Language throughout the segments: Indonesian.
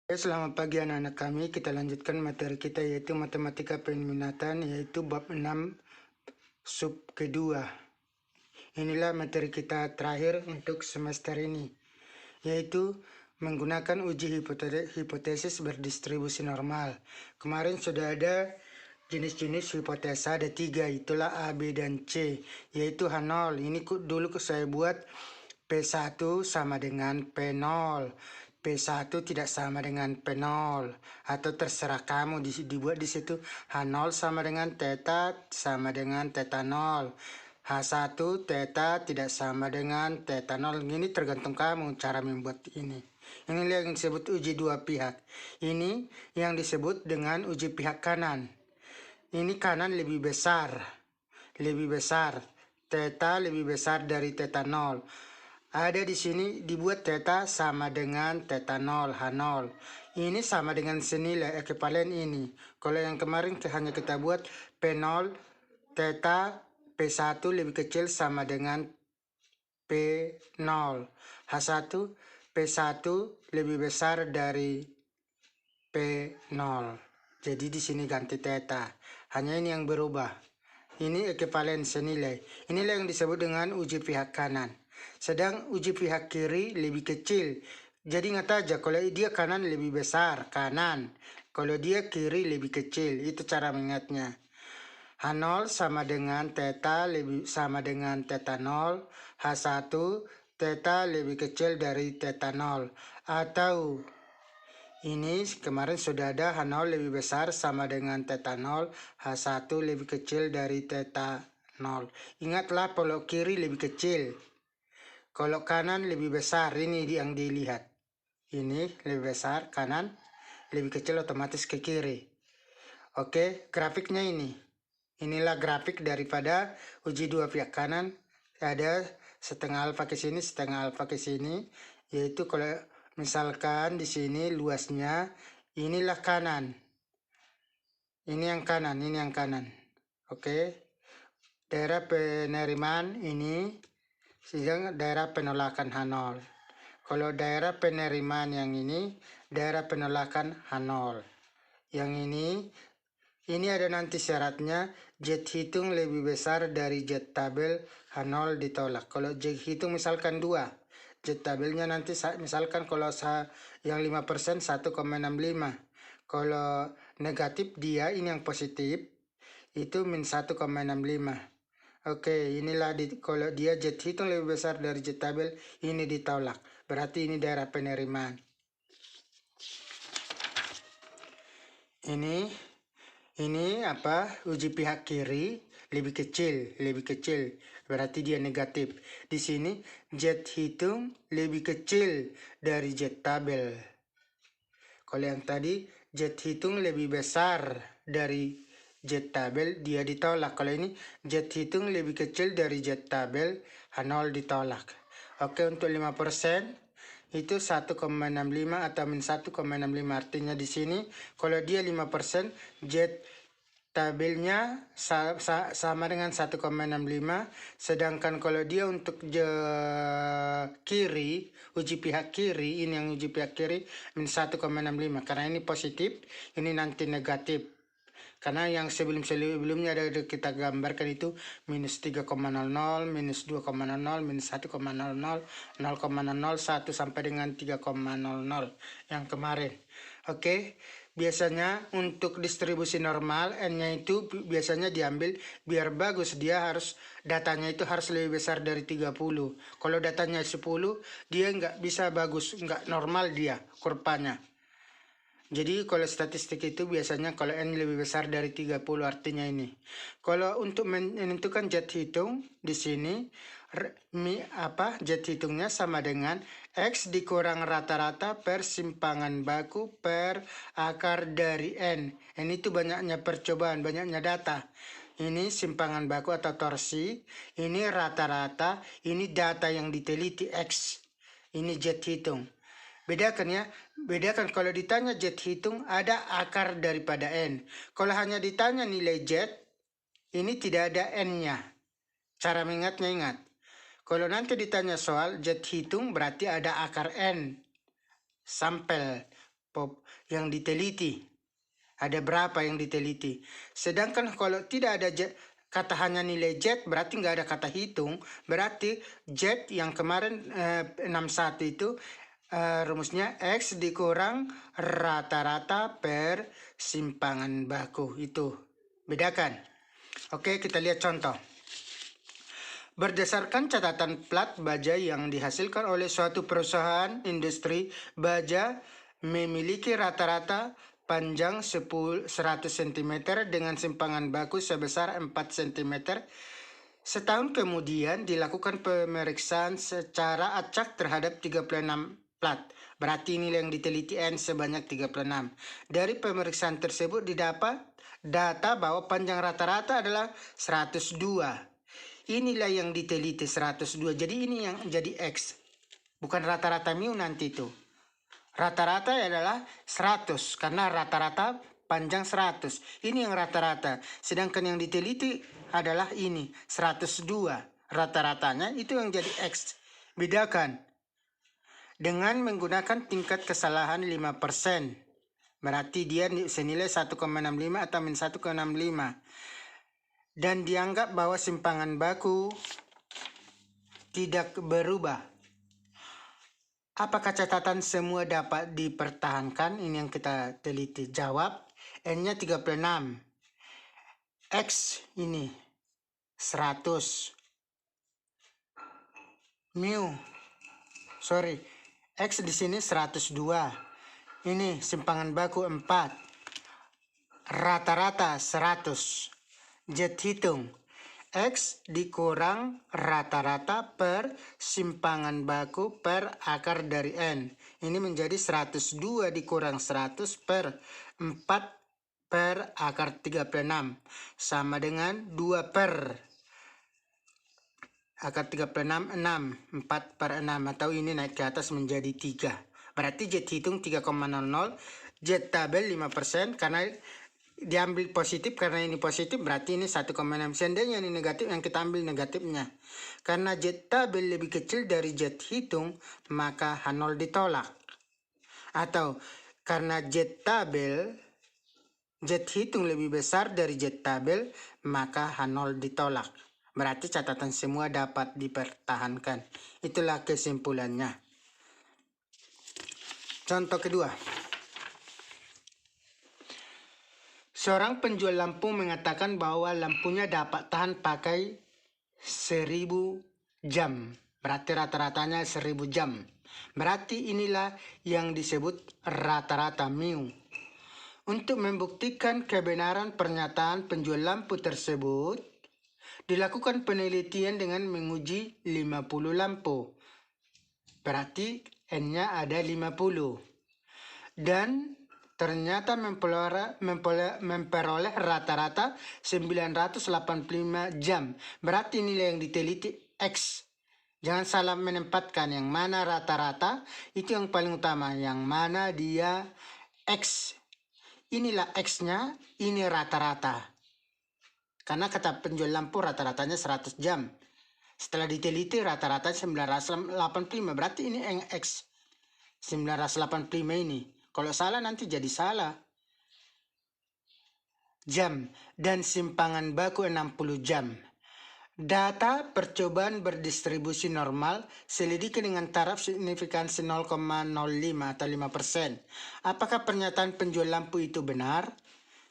Selamat pagi anak-anak kami, kita lanjutkan materi kita yaitu matematika peminatan yaitu bab 6 sub kedua. Inilah materi kita terakhir untuk semester ini, yaitu menggunakan uji hipotesis berdistribusi normal. Kemarin sudah ada jenis-jenis hipotesa, ada 3, itulah A, B, dan C, yaitu H0. Ini dulu saya buat P1 sama dengan P0. P1 tidak sama dengan P0, atau terserah kamu dibuat di situ H0 sama dengan theta sama dengan theta 0. H1 theta tidak sama dengan theta 0. Ini tergantung kamu cara membuat ini. Inilah yang disebut uji dua pihak. Ini yang disebut dengan uji pihak kanan. Ini kanan lebih besar. Theta lebih besar dari theta 0. Ada di sini dibuat theta sama dengan theta 0, H0. Ini sama dengan senilai ekivalen ini. Kalau yang kemarin hanya kita buat P0, theta P1 lebih kecil sama dengan P0. H1, P1 lebih besar dari P0. Jadi di sini ganti theta. Hanya ini yang berubah. Ini ekivalen senilai. Inilah yang disebut dengan uji pihak kanan. Sedang uji pihak kiri lebih kecil. Jadi ingat aja, kalau dia kanan lebih besar, kanan. Kalau dia kiri lebih kecil. Itu cara mengingatnya. H0 sama dengan theta sama dengan theta 0. H1 theta lebih kecil dari theta 0. Atau ini kemarin sudah ada H0 lebih besar sama dengan theta 0, H1 lebih kecil dari theta 0. Ingatlah kalau kiri lebih kecil. Kalau kanan lebih besar, ini yang dilihat. Ini lebih besar, kanan lebih kecil, otomatis ke kiri. Oke, grafiknya ini. Inilah grafik daripada uji dua pihak kanan. Ada setengah alfa ke sini, setengah alfa ke sini. Yaitu kalau misalkan di sini luasnya, inilah kanan. Ini yang kanan. Oke. Daerah penerimaan ini sedang daerah penolakan H0. Kalau daerah penerimaan yang ini, daerah penolakan H0. Yang ini ada nanti syaratnya, Z hitung lebih besar dari Z tabel, H0 ditolak. Kalau Z hitung misalkan 2, Z tabelnya nanti misalkan kalau yang 5% 1,65. Kalau negatif dia, ini yang positif, itu min 1,65. Oke, inilah kalau dia Z hitung lebih besar dari Z tabel, ini ditolak. Berarti ini daerah penerimaan. Ini apa? Uji pihak kiri lebih kecil. Berarti dia negatif. Di sini Z hitung lebih kecil dari Z tabel. Kalau yang tadi Z hitung lebih besar dari Z tabel, dia ditolak. Kalau ini Z hitung lebih kecil dari Z tabel, H0 ditolak. Oke, untuk 5% itu 1,65 atau min 1,65. Artinya di sini kalau dia 5%, Z tabelnya sama dengan 1,65, sedangkan kalau dia untuk kiri, uji pihak kiri, ini yang uji pihak kiri min 1,65, karena ini positif, ini nanti negatif. Karena yang sebelumnya ada kita gambarkan itu minus 3,00, minus 2,00, minus 1,00, 0,01 sampai dengan 3,00 yang kemarin. Oke, biasanya untuk distribusi normal N-nya itu biasanya diambil biar bagus, datanya itu harus lebih besar dari 30. Kalau datanya 10, dia nggak bisa bagus, nggak normal dia kurvanya. Jadi kalau statistik itu biasanya kalau N lebih besar dari 30, artinya ini. Kalau untuk menentukan Z hitung di sini Z hitungnya sama dengan X dikurang rata-rata per simpangan baku per akar dari N. Ini itu banyaknya percobaan, banyaknya data. Ini simpangan baku atau torsi, ini rata-rata, ini data yang diteliti X. Ini Z hitung. Bedakan kalau ditanya Z hitung ada akar daripada N. Kalau hanya ditanya nilai Z, ini tidak ada N-nya. Cara mengingatnya, ingat. Kalau nanti ditanya soal Z hitung berarti ada akar N. Sampel yang diteliti. Ada berapa yang diteliti. Sedangkan kalau tidak ada kata hanya nilai Z, berarti nggak ada kata hitung. Berarti Z yang kemarin 61 itu rumusnya X dikurang rata-rata per simpangan baku. Itu bedakan. Oke, kita lihat contoh. Berdasarkan catatan plat baja yang dihasilkan oleh suatu perusahaan industri baja memiliki rata-rata panjang 100 cm dengan simpangan baku sebesar 4 cm. Setahun kemudian dilakukan pemeriksaan secara acak terhadap 36 plat. Berarti ini yang diteliti N sebanyak 36. Dari pemeriksaan tersebut didapat data bahwa panjang rata-rata adalah 102. Inilah yang diteliti 102. Jadi ini yang jadi X. Bukan rata-rata mu nanti itu. Rata-rata adalah 100. Karena rata-rata panjang 100. Ini yang rata-rata. Sedangkan yang diteliti adalah ini. 102. Rata-ratanya itu yang jadi X. Bedakan. Dengan menggunakan tingkat kesalahan 5%. Berarti dia senilai 1,65 atau min 1,65. Dan dianggap bahwa simpangan baku tidak berubah. Apakah catatan semua dapat dipertahankan? Ini yang kita teliti. Jawab, N-nya 36. X ini 100. X di sini 102. Ini simpangan baku 4. Rata-rata 100. Z hitung. X dikurang rata-rata per simpangan baku per akar dari N. Ini menjadi 102 dikurang 100 per 4 per akar 36. Sama dengan 2 per akar 36, 6. 4 per 6. Atau ini naik ke atas menjadi 3. Berarti Z hitung 3,00. Z tabel 5% karena diambil positif, karena ini positif berarti ini 1,6. Seandainya ini negatif, yang kita ambil negatifnya. Karena Z tabel lebih kecil dari Z hitung, maka H0 ditolak. Atau karena Z hitung lebih besar dari Z tabel, maka H0 ditolak. Berarti catatan semua dapat dipertahankan. Itulah kesimpulannya. Contoh kedua. Seorang penjual lampu mengatakan bahwa lampunya dapat tahan pakai 1000 jam. Berarti rata-ratanya 1000 jam. Berarti inilah yang disebut rata-rata mu. Untuk membuktikan kebenaran pernyataan penjual lampu tersebut, dilakukan penelitian dengan menguji 50 lampu. Berarti N-nya ada 50. Dan ternyata memperoleh rata-rata 985 jam. Berarti nilai yang diteliti X. Jangan salah menempatkan yang mana rata-rata, itu yang paling utama. Yang mana dia X. Inilah X-nya, ini rata-rata. Karena kata penjual lampu rata-ratanya 100 jam. Setelah diteliti rata-rata 985. Berarti ini yang X. 985 ini. Kalau salah nanti jadi salah. Jam dan simpangan baku 60 jam. Data percobaan berdistribusi normal selidiki dengan taraf signifikansi 0,05 atau 5%. Apakah pernyataan penjual lampu itu benar?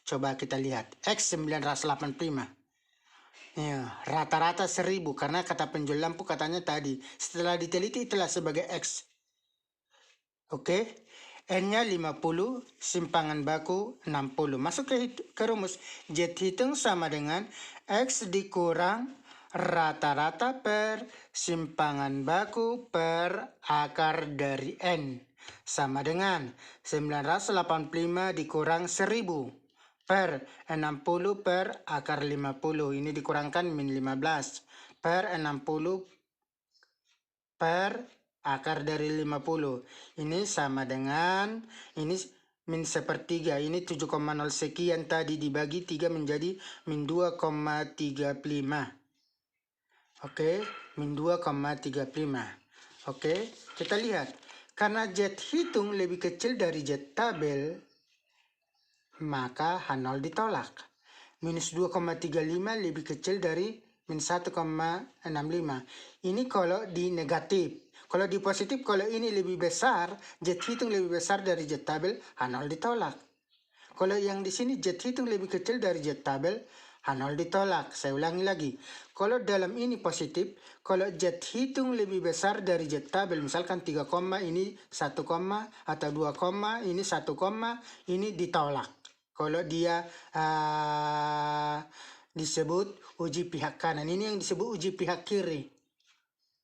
Coba kita lihat. X 985. Ya, rata-rata 1000 karena kata penjual lampu katanya tadi. Setelah diteliti itulah sebagai X. Oke. N-nya 50, simpangan baku 60. Masuk ke rumus. Z hitung sama dengan X dikurang rata-rata per simpangan baku per akar dari N. Sama dengan 985 dikurang 1000 per 60 per akar 50. Ini dikurangkan min 15 per 60 per akar dari 50. Ini sama dengan, ini min sepertiga. Ini 7,0 sekian tadi dibagi 3 menjadi min 2,35. Oke, min 2,35. Oke, kita lihat. Karena Z hitung lebih kecil dari Z tabel, maka H0 ditolak. Minus 2,35 lebih kecil dari minus 1,65. Ini kalau di negatif. Kalau di positif, kalau ini lebih besar, Z hitung lebih besar dari Z tabel, H0 ditolak. Kalau yang di sini Z hitung lebih kecil dari Z tabel, H0 ditolak. Saya ulangi lagi. Kalau dalam ini positif, kalau Z hitung lebih besar dari Z tabel, misalkan 3, ini 1, atau 2, ini 1, ini ditolak. Kalau dia disebut uji pihak kanan, ini yang disebut uji pihak kiri.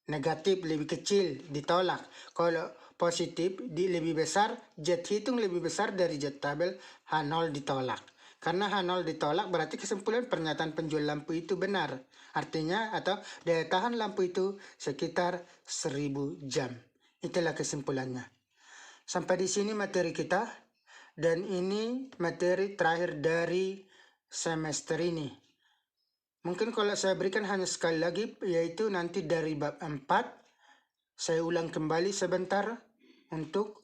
Negatif lebih kecil ditolak. Kalau positif lebih besar, Z hitung lebih besar dari Z tabel, H0 ditolak. Karena H0 ditolak berarti kesimpulan pernyataan penjual lampu itu benar. Artinya atau daya tahan lampu itu sekitar 1000 jam. Itulah kesimpulannya. Sampai di sini materi kita, dan ini materi terakhir dari semester ini. Mungkin kalau saya berikan hanya sekali lagi, yaitu nanti dari bab 4, saya ulang kembali sebentar untuk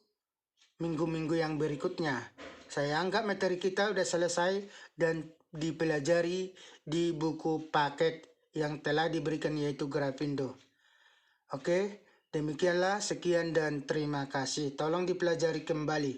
minggu-minggu yang berikutnya. Saya anggap materi kita sudah selesai dan dipelajari di buku paket yang telah diberikan, yaitu Grafindo. Oke, demikianlah, sekian dan terima kasih. Tolong dipelajari kembali.